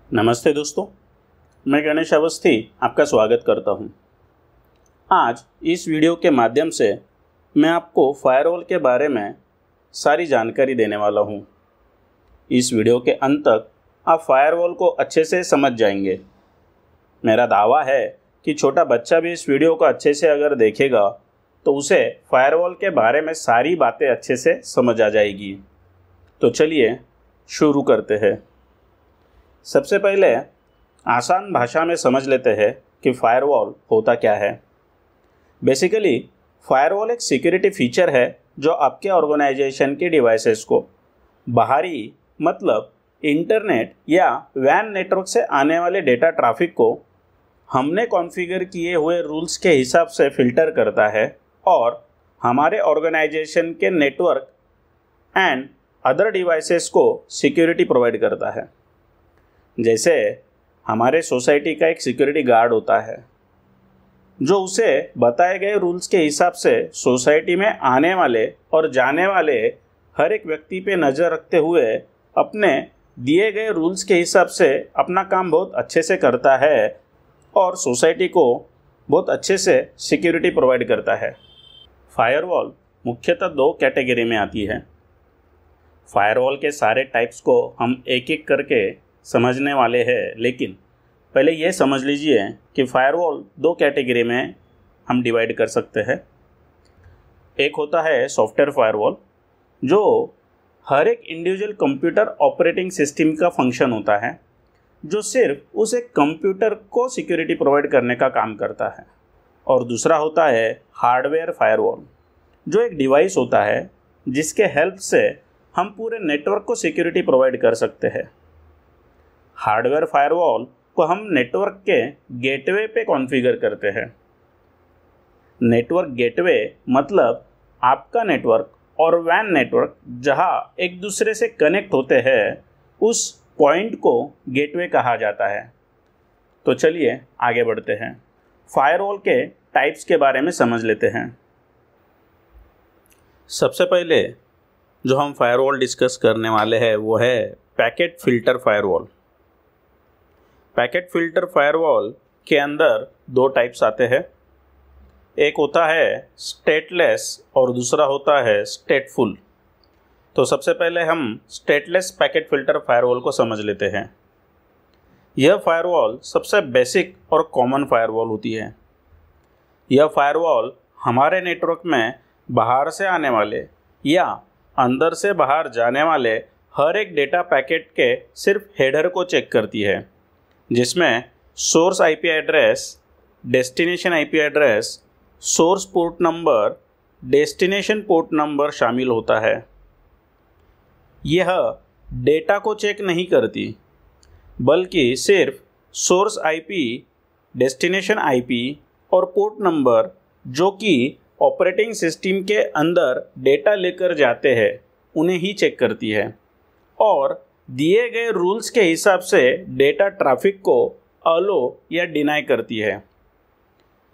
नमस्ते दोस्तों, मैं गणेश अवस्थी आपका स्वागत करता हूं। आज इस वीडियो के माध्यम से मैं आपको फायरवॉल के बारे में सारी जानकारी देने वाला हूं। इस वीडियो के अंत तक आप फायरवॉल को अच्छे से समझ जाएंगे। मेरा दावा है कि छोटा बच्चा भी इस वीडियो को अच्छे से अगर देखेगा तो उसे फायरवॉल के बारे में सारी बातें अच्छे से समझ आ जाएगी। तो चलिए शुरू करते हैं। सबसे पहले आसान भाषा में समझ लेते हैं कि फायरवॉल होता क्या है। बेसिकली फायरवॉल एक सिक्योरिटी फीचर है जो आपके ऑर्गेनाइजेशन के डिवाइसेस को बाहरी मतलब इंटरनेट या वैन नेटवर्क से आने वाले डेटा ट्रैफिक को हमने कॉन्फ़िगर किए हुए रूल्स के हिसाब से फ़िल्टर करता है और हमारे ऑर्गेनाइजेशन के नेटवर्क एंड अदर डिवाइसेस को सिक्योरिटी प्रोवाइड करता है। जैसे हमारे सोसाइटी का एक सिक्योरिटी गार्ड होता है जो उसे बताए गए रूल्स के हिसाब से सोसाइटी में आने वाले और जाने वाले हर एक व्यक्ति पे नज़र रखते हुए अपने दिए गए रूल्स के हिसाब से अपना काम बहुत अच्छे से करता है और सोसाइटी को बहुत अच्छे से सिक्योरिटी प्रोवाइड करता है। फायरवॉल मुख्यतः दो कैटेगरी में आती है। फायरवॉल के सारे टाइप्स को हम एक एक करके समझने वाले हैं, लेकिन पहले ये समझ लीजिए कि फायरवॉल दो कैटेगरी में हम डिवाइड कर सकते हैं। एक होता है सॉफ्टवेयर फायरवॉल जो हर एक इंडिविजुअल कंप्यूटर ऑपरेटिंग सिस्टम का फंक्शन होता है, जो सिर्फ उस एक कंप्यूटर को सिक्योरिटी प्रोवाइड करने का काम करता है। और दूसरा होता है हार्डवेयर फायरवॉल जो एक डिवाइस होता है जिसके हेल्प से हम पूरे नेटवर्क को सिक्योरिटी प्रोवाइड कर सकते हैं। हार्डवेयर फायरवॉल को हम नेटवर्क के गेटवे पे कॉन्फ़िगर करते हैं। नेटवर्क गेटवे मतलब आपका नेटवर्क और वैन नेटवर्क जहां एक दूसरे से कनेक्ट होते हैं उस पॉइंट को गेटवे कहा जाता है। तो चलिए आगे बढ़ते हैं। फायरवॉल के टाइप्स के बारे में समझ लेते हैं। सबसे पहले जो हम फायरवॉल डिस्कस करने वाले हैं वो है packet filter firewall. Packet filter firewall के अंदर दो टाइप्स आते हैं। एक होता है स्टेटलेस और दूसरा होता है स्टेटफुल। तो सबसे पहले हम स्टेटलेस पैकेट फ़िल्टर फायरवॉल को समझ लेते हैं। यह फायरवॉल सबसे बेसिक और कॉमन फायरवॉल होती है। यह फायरवॉल हमारे नेटवर्क में बाहर से आने वाले या अंदर से बाहर जाने वाले हर एक डेटा पैकेट के सिर्फ हेडर को चेक करती है, जिसमें source IP address, destination IP address, source port number, destination port number शामिल होता है। यह डेटा को चेक नहीं करती बल्कि सिर्फ सोर्स आईपी, डेस्टिनेशन आईपी और पोर्ट नंबर जो कि ऑपरेटिंग सिस्टम के अंदर डेटा लेकर जाते हैं उन्हें ही चेक करती है और दिए गए रूल्स के हिसाब से डेटा ट्रैफिक को अलो या डिनाई करती है।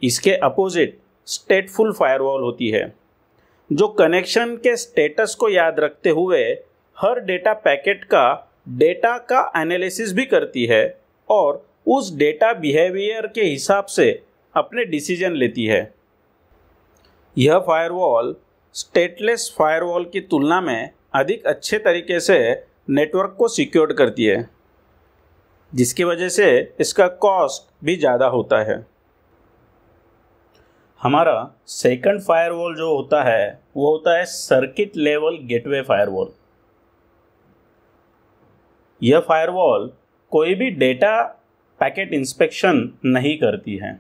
इसके अपोजिट स्टेटफुल फायरवॉल होती है जो कनेक्शन के स्टेटस को याद रखते हुए हर डेटा पैकेट का डेटा का एनालिसिस भी करती है और उस डेटा बिहेवियर के हिसाब से अपने डिसीजन लेती है। यह फायरवॉल स्टेटलेस फायरवॉल की तुलना में अधिक अच्छे तरीके से नेटवर्क को सिक्योर करती है, जिसकी वजह से इसका कॉस्ट भी ज़्यादा होता है। हमारा सेकंड फायरवॉल जो होता है वो होता है सर्किट लेवल गेटवे फायरवॉल। यह फायरवॉल कोई भी डेटा पैकेट इंस्पेक्शन नहीं करती है।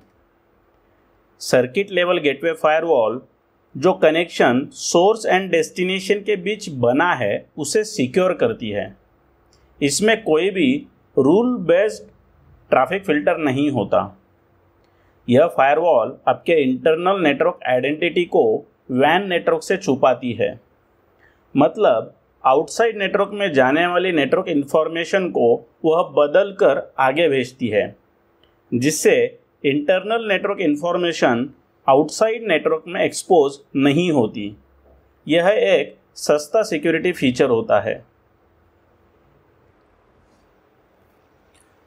सर्किट लेवल गेटवे फायरवॉल जो कनेक्शन सोर्स एंड डेस्टिनेशन के बीच बना है उसे सिक्योर करती है। इसमें कोई भी रूल बेस्ड ट्रैफिक फ़िल्टर नहीं होता। यह फायरवॉल आपके इंटरनल नेटवर्क आइडेंटिटी को वैन नेटवर्क से छुपाती है, मतलब आउटसाइड नेटवर्क में जाने वाली नेटवर्क इन्फॉर्मेशन को वह बदल कर आगे भेजती है, जिससे internal network information outside network में एक्सपोज नहीं होती। यह एक सस्ता सिक्योरिटी फीचर होता है।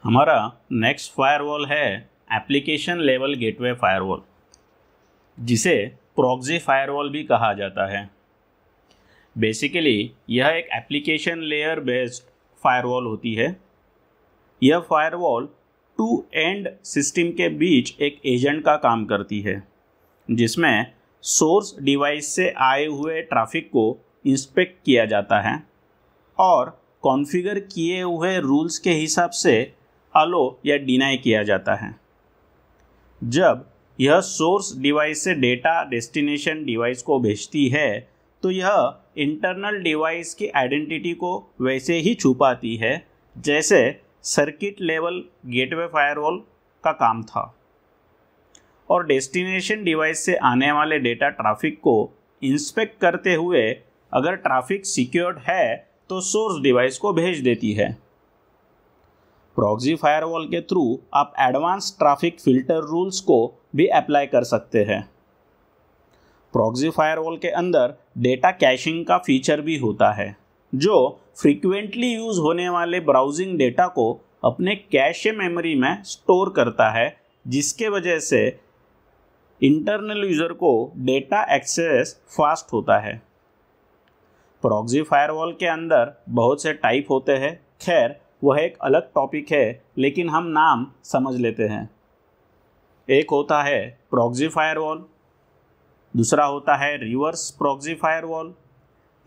हमारा नेक्स्ट फायरवॉल है एप्लीकेशन लेवल गेटवे फायरवॉल, जिसे प्रॉक्सी फायरवॉल भी कहा जाता है। बेसिकली यह एक एप्लीकेशन लेयर बेस्ड फायरवॉल होती है। यह फायरवॉल टू एंड सिस्टम के बीच एक एजेंट का काम करती है, जिसमें सोर्स डिवाइस से आए हुए ट्रैफिक को इंस्पेक्ट किया जाता है और कॉन्फ़िगर किए हुए रूल्स के हिसाब से अलो या डिनाई किया जाता है। जब यह सोर्स डिवाइस से डेटा डेस्टिनेशन डिवाइस को भेजती है तो यह इंटरनल डिवाइस की आइडेंटिटी को वैसे ही छुपाती है जैसे सर्किट लेवल गेटवे फायरवॉल का काम था, और डेस्टिनेशन डिवाइस से आने वाले डेटा ट्रैफिक को इंस्पेक्ट करते हुए अगर ट्रैफिक सिक्योर्ड है तो सोर्स डिवाइस को भेज देती है। प्रॉक्सी फायरवॉल के थ्रू आप एडवांस ट्रैफिक फिल्टर रूल्स को भी अप्लाई कर सकते हैं। प्रॉक्सी फायरवॉल के अंदर डेटा कैशिंग का फीचर भी होता है, जो फ्रीक्वेंटली यूज होने वाले ब्राउजिंग डेटा को अपने कैशे मेमोरी में स्टोर करता है, जिसके वजह से इंटरनल यूज़र को डेटा एक्सेस फास्ट होता है। प्रॉक्सी फायरवॉल के अंदर बहुत से टाइप होते हैं, खैर वह एक अलग टॉपिक है, लेकिन हम नाम समझ लेते हैं। एक होता है प्रॉक्सी फायरवॉल, दूसरा होता है रिवर्स प्रॉक्सी फायरवॉल,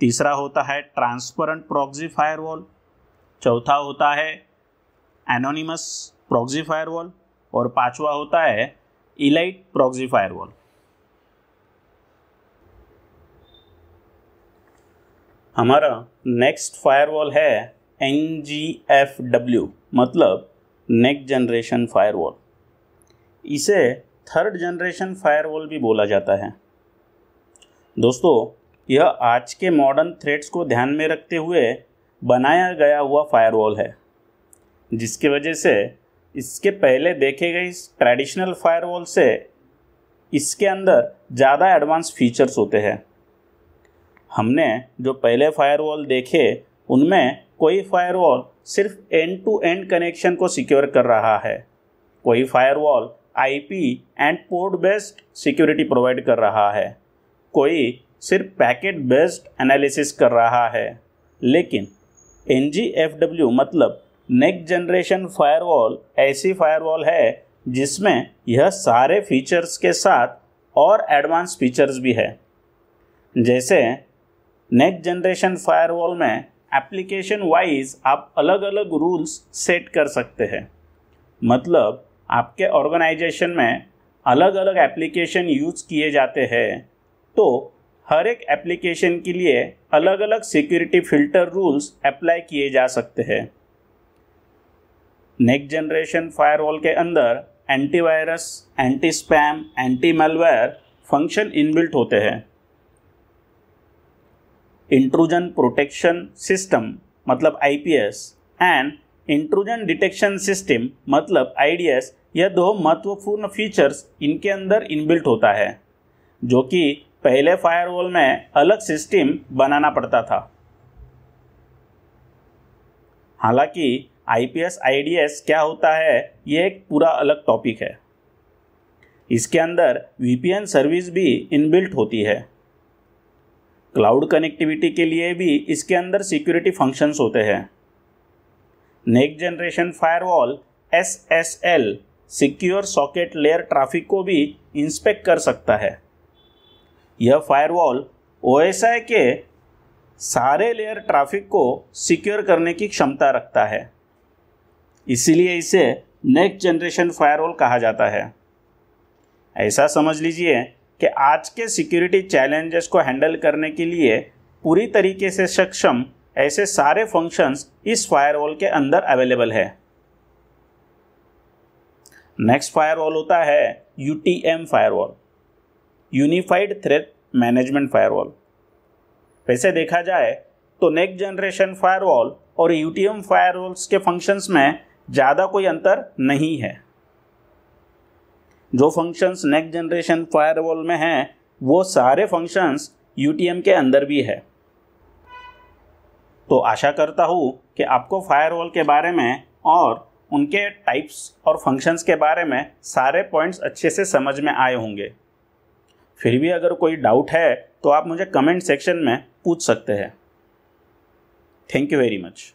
तीसरा होता है ट्रांसपेरेंट प्रॉक्सी फायरवॉल, चौथा होता है एनोनिमस प्रॉक्सी फायरवॉल और पांचवा होता है इलाइट प्रॉक्सी फायरवॉल। हमारा नेक्स्ट फायरवॉल है NGFW, मतलब नेक्स्ट जनरेशन फायरवॉल। इसे थर्ड जनरेशन फायरवॉल भी बोला जाता है। दोस्तों, यह आज के मॉडर्न थ्रेट्स को ध्यान में रखते हुए बनाया गया हुआ फायरवॉल है, जिसकी वजह से इसके पहले देखे गए ट्रेडिशनल फायरवॉल से इसके अंदर ज़्यादा एडवांस फीचर्स होते हैं। हमने जो पहले फायरवॉल देखे उनमें कोई फायरवॉल सिर्फ एंड टू एंड कनेक्शन को सिक्योर कर रहा है, कोई firewall IP and port based security provide कर रहा है, कोई सिर्फ पैकेट बेस्ड एनालिसिस कर रहा है। लेकिन NGFW मतलब नेक्स्ट जनरेशन फायरवॉल ऐसी फायरवॉल है जिसमें यह सारे फीचर्स के साथ और एडवांस फीचर्स भी है। जैसे नेक्स्ट जनरेशन फायरवॉल में एप्लीकेशन वाइज आप अलग अलग रूल्स सेट कर सकते हैं, मतलब आपके ऑर्गेनाइजेशन में अलग अलग एप्लीकेशन यूज़ किए जाते हैं, तो हर एक एप्लीकेशन के लिए अलग अलग सिक्योरिटी फिल्टर रूल्स अप्लाई किए जा सकते हैं। नेक्स्ट जनरेशन फायरवॉल के अंदर antivirus, anti spam, anti malware function inbuilt होते हैं। इंट्रूजन प्रोटेक्शन सिस्टम मतलब IPS and intrusion detection system मतलब IDS, यह दो महत्वपूर्ण फीचर्स इनके अंदर इनबिल्ट होता है, जो कि पहले फायरवॉल में अलग सिस्टम बनाना पड़ता था। हालांकि IPS IDS क्या होता है ये एक पूरा अलग टॉपिक है। इसके अंदर VPN सर्विस भी इनबिल्ट होती है। क्लाउड कनेक्टिविटी के लिए भी इसके अंदर सिक्योरिटी फंक्शंस होते हैं। Next generation firewall SSL secure socket layer traffic को भी इंस्पेक्ट कर सकता है। यह फायरवॉल OSI के सारे लेयर ट्रैफिक को सिक्योर करने की क्षमता रखता है, इसीलिए इसे नेक्स्ट जनरेशन फायरवॉल कहा जाता है। ऐसा समझ लीजिए कि आज के सिक्योरिटी चैलेंजेस को हैंडल करने के लिए पूरी तरीके से सक्षम ऐसे सारे फंक्शंस इस फायरवॉल के अंदर अवेलेबल है। नेक्स्ट फायरवॉल होता है UTM firewall, unified threat management firewall. वैसे देखा जाए तो नेक्स्ट जनरेशन फायरवॉल और UTM फायरवॉल्स के फंक्शंस में ज़्यादा कोई अंतर नहीं है। जो फंक्शंस नेक्स्ट जनरेशन फायरवॉल में हैं वो सारे फंक्शंस UTM के अंदर भी है। तो आशा करता हूँ कि आपको फायरवॉल के बारे में और उनके टाइप्स और फंक्शंस के बारे में सारे पॉइंट्स अच्छे से समझ में आए होंगे। फिर भी अगर कोई डाउट है तो आप मुझे कमेंट सेक्शन में पूछ सकते हैं। Thank you very much.